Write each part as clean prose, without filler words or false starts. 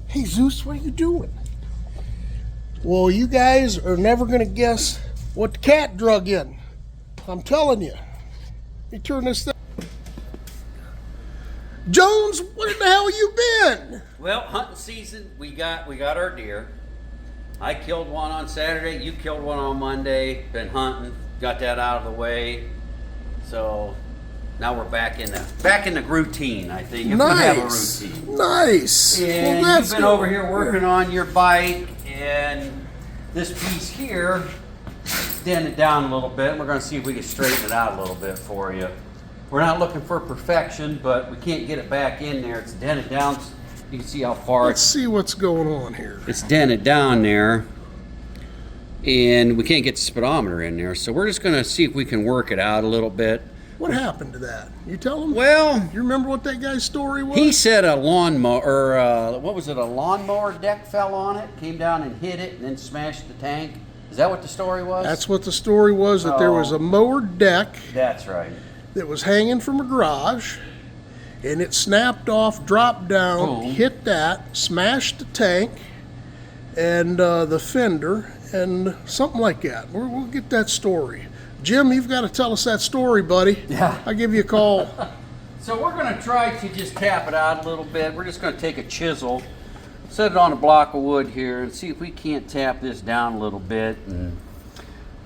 Hey Zeus, what are you doing? Well, you guys are never gonna guess what the cat drug in. I'm telling you. Let me turn this thing. Jones, where the hell you been? Well, hunting season, we got our deer. I killed one on Saturday, you killed one on Monday, been hunting, got that out of the way. So now we're back in the routine, I think. If we have a routine. Nice. And well, you've been over here working on your bike, and this piece here dented down a little bit. We're going to see if we can straighten it out a little bit for you. We're not looking for perfection, but we can't get it back in there. It's dented down. You can see how far. Let's see what's going on here. It's dented down there, and we can't get the speedometer in there. So we're just going to see if we can work it out a little bit. What happened to that? You tell him? Well, you remember what that guy's story was? He said a lawnmower, or what was it, a lawnmower deck fell on it, came down and hit it, and then smashed the tank. Is that what the story was? That's what the story was, that there was a mower deck. That's right. That was hanging from a garage, and it snapped off, dropped down, hit that, smashed the tank, and the fender, and something like that. We'll get that story. Jim, you've got to tell us that story, buddy. Yeah. I'll give you a call. So we're going to try to just tap it out a little bit. We're just going to take a chisel, set it on a block of wood here, and see if we can't tap this down a little bit. And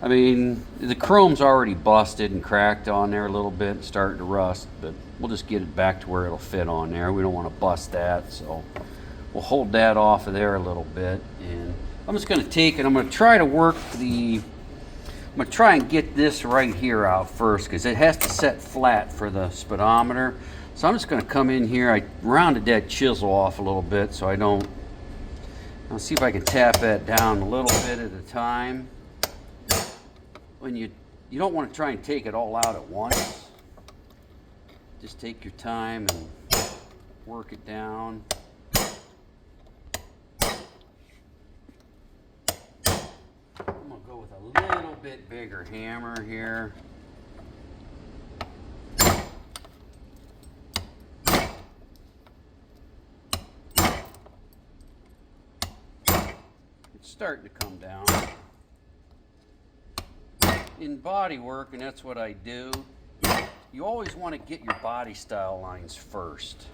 I mean, the chrome's already busted and cracked on there a little bit and starting to rust, but we'll just get it back to where it'll fit on there. We don't want to bust that, so we'll hold that off of there a little bit. And I'm just going to take it, I'm going to try to work I'm going to try and get this right here out first, because it has to set flat for the speedometer. So I'm just going to come in here. I rounded that chisel off a little bit so I'll see if I can tap that down a little bit at a time. When you don't want to try and take it all out at once. Just take your time and work it down. I'm going to go with a little bit bigger hammer here. It's starting to come down. In body work, and that's what I do, you always want to get your body style lines first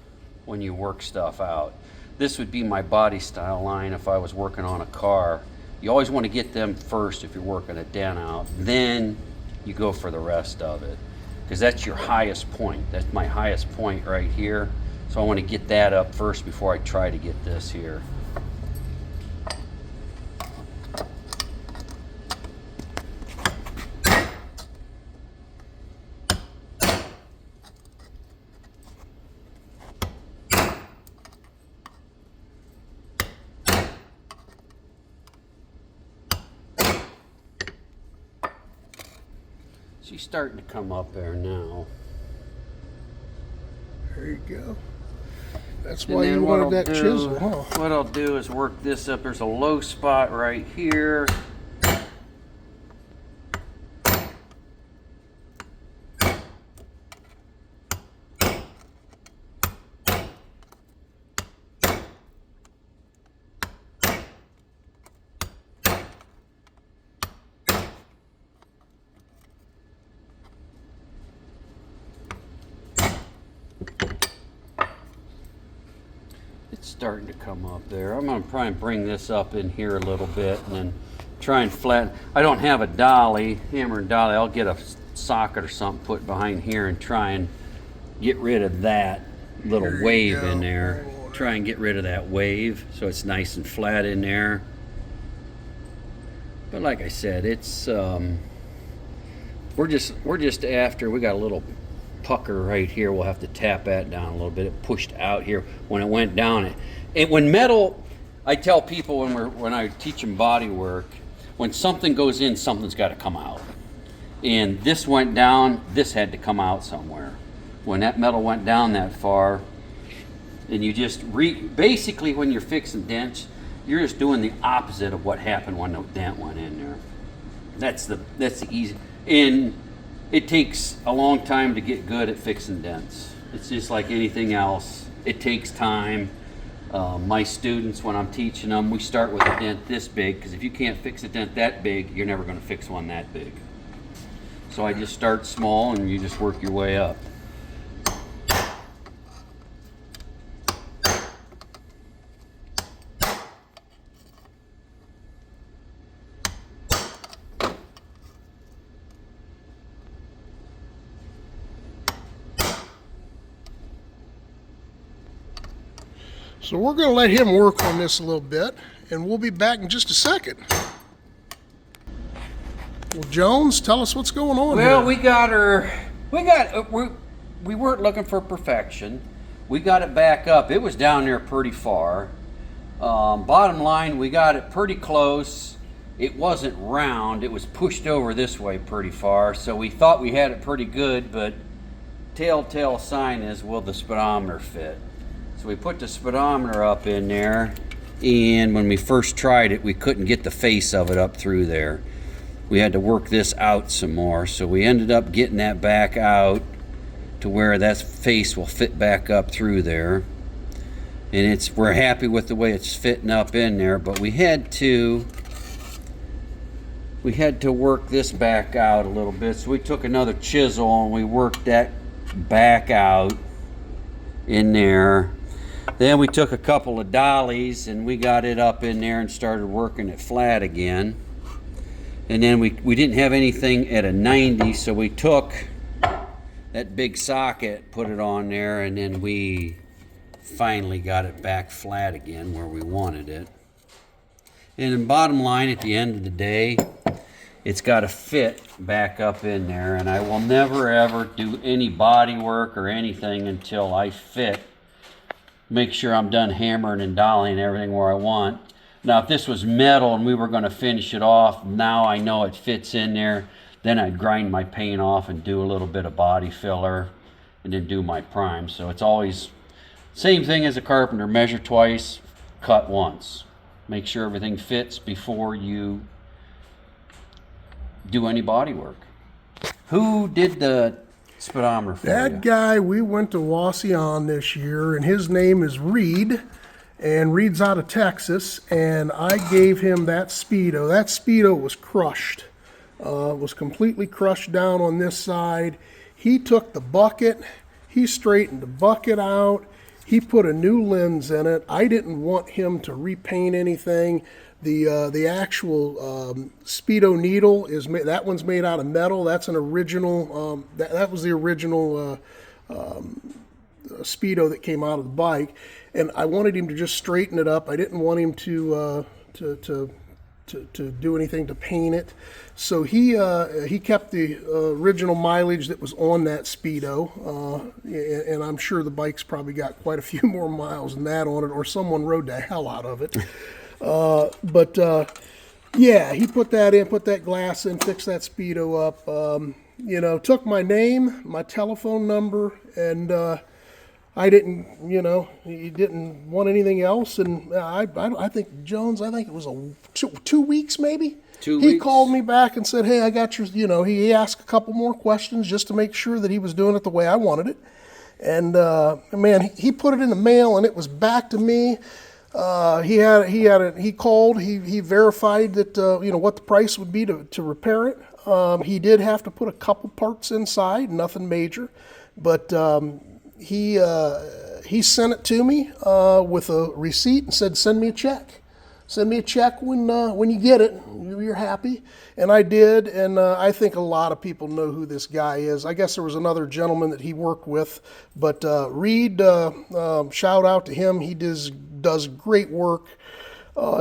when you work stuff out. This would be my body style line if I was working on a car. You always want to get them first if you're working a dent out. Then you go for the rest of it, because that's your highest point. That's my highest point right here. So I want to get that up first before I try to get this here. She's starting to come up there now. There you go. That's why you wanted that chisel, huh? What I'll do is work this up. There's a low spot right here. Starting to come up there. I'm going to try and bring this up in here a little bit and then try and flatten. I don't have a dolly, hammer and dolly. I'll get a socket or something put behind here and try and get rid of that little wave in there. Try and get rid of that wave so it's nice and flat in there. But like I said, it's we're just after, we got a little pucker right here. We'll have to tap that down a little bit. It pushed out here when it went down. When metal, I tell people when I teach them body work, when something goes in, something's got to come out. And this went down, this had to come out somewhere. When that metal went down that far, and you just basically when you're fixing dents, you're just doing the opposite of what happened when the dent went in there. That's the easy. And it takes a long time to get good at fixing dents. It's just like anything else. It takes time. My students, when I'm teaching them, we start with a dent this big, because if you can't fix a dent that big, you're never going to fix one that big. So I just start small and you just work your way up. So we're going to let him work on this a little bit, and we'll be back in just a second. Well, Jones, tell us what's going on Well, here. we weren't looking for perfection. We got it back up. It was down there pretty far. Bottom line, we got it pretty close. It wasn't round. It was pushed over this way pretty far. So we thought we had it pretty good, but telltale sign is, will the speedometer fit? So we put the speedometer up in there, and when we first tried it, we couldn't get the face of it up through there. We had to work this out some more, so we ended up getting that back out to where that face will fit back up through there. And we're happy with the way it's fitting up in there, but we had to work this back out a little bit. So we took another chisel and we worked that back out in there. Then we took a couple of dollies and we got it up in there and started working it flat again. And then we didn't have anything at a 90, so we took that big socket, put it on there, and then we finally got it back flat again where we wanted it. And the bottom line, at the end of the day, it's got to fit back up in there, and I will never ever do any body work or anything until I make sure I'm done hammering and dollying everything where I want. Now, if this was metal and we were going to finish it off, now I know it fits in there, then I'd grind my paint off and do a little bit of body filler and then do my prime. So it's always same thing as a carpenter: measure twice, cut once. Make sure everything fits before you do any body work. Who did the speedometer for you? That guy, we went to Wasion this year, and his name is Reed, and Reed's out of Texas, and I gave him that Speedo. That Speedo was crushed. Was completely crushed down on this side. He took the bucket, he straightened the bucket out, he put a new lens in it. I didn't want him to repaint anything. The actual Speedo needle that one's made out of metal. That's an original. That was the original Speedo that came out of the bike, and I wanted him to just straighten it up. I didn't want him to do anything to paint it. So he kept the original mileage that was on that Speedo, and I'm sure the bike's probably got quite a few more miles than that on it, or someone rode the hell out of it. Yeah, he put that in, put that glass in, fixed that Speedo up, took my name, my telephone number, and I didn't, he didn't want anything else. And I think, Jones, I think it was 2 weeks maybe? 2 weeks? He called me back and said, hey, I got your, he asked a couple more questions just to make sure that he was doing it the way I wanted it. And man, he put it in the mail and it was back to me. He called, he verified that, what the price would be to repair it. He did have to put a couple parts inside, nothing major, but he sent it to me with a receipt and said, send me a check. Send me a check when you get it. You're happy. And I did, and I think a lot of people know who this guy is. I guess there was another gentleman that he worked with, but Reed, shout out to him. He does great work.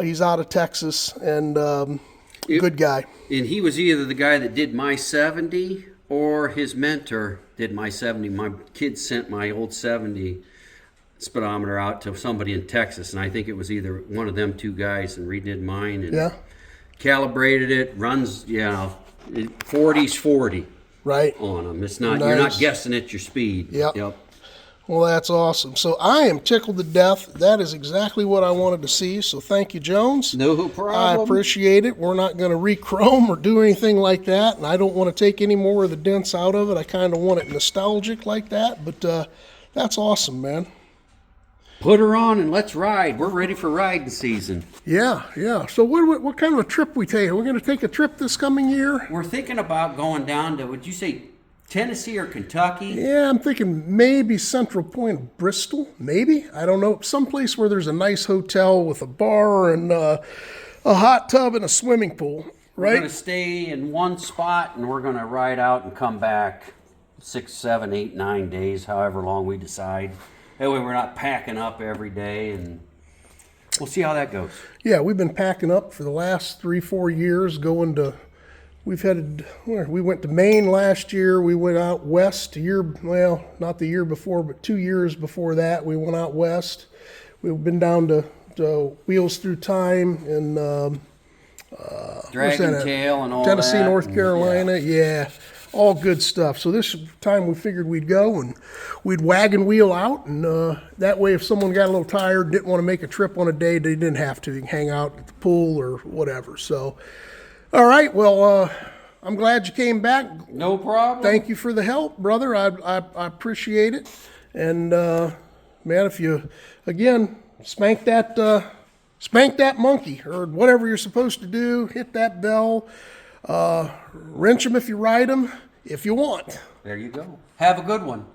He's out of Texas, and good guy. And he was either the guy that did my 70 or his mentor did my 70. My kids sent my old 70 speedometer out to somebody in Texas, and I think it was either one of them two guys, and redid mine and calibrated it. Runs, 40's 40 right on them. It's not nice. You're not guessing at your speed. Yep. Well, that's awesome. So I am tickled to death. That is exactly what I wanted to see. So thank you, Jones. No problem. I appreciate it. We're not going to re-chrome or do anything like that, and I don't want to take any more of the dents out of it. I kind of want it nostalgic like that, but that's awesome, man. Put her on and let's ride. We're ready for riding season. Yeah, yeah. So what kind of a trip we take? We're going to take a trip this coming year? We're thinking about going down to, would you say, Tennessee or Kentucky? Yeah, I'm thinking maybe Central Point, Bristol. Maybe, I don't know. Someplace where there's a nice hotel with a bar and a hot tub and a swimming pool. Right? We're going to stay in one spot and we're going to ride out and come back 6, 7, 8, 9 days, however long we decide. That way we're not packing up every day, and we'll see how that goes. Yeah, we've been packing up for the last 3-4 years, going to, we went to Maine last year, we went out west not the year before, but 2 years before that, we went out west. We've been down to Wheels Through Time and Dragon Tail and all Tennessee, that. North Carolina, yeah. All good stuff. So this time we figured we'd go and we'd wagon wheel out, and that way if someone got a little tired, didn't want to make a trip on a day, they didn't have to. You can hang out at the pool or whatever. So, all right, well, I'm glad you came back. No problem. Thank you for the help, brother. I appreciate it. And, man, if you, again, spank that monkey or whatever you're supposed to do, hit that bell, wrench them if you ride them, if you want. There you go. Have a good one.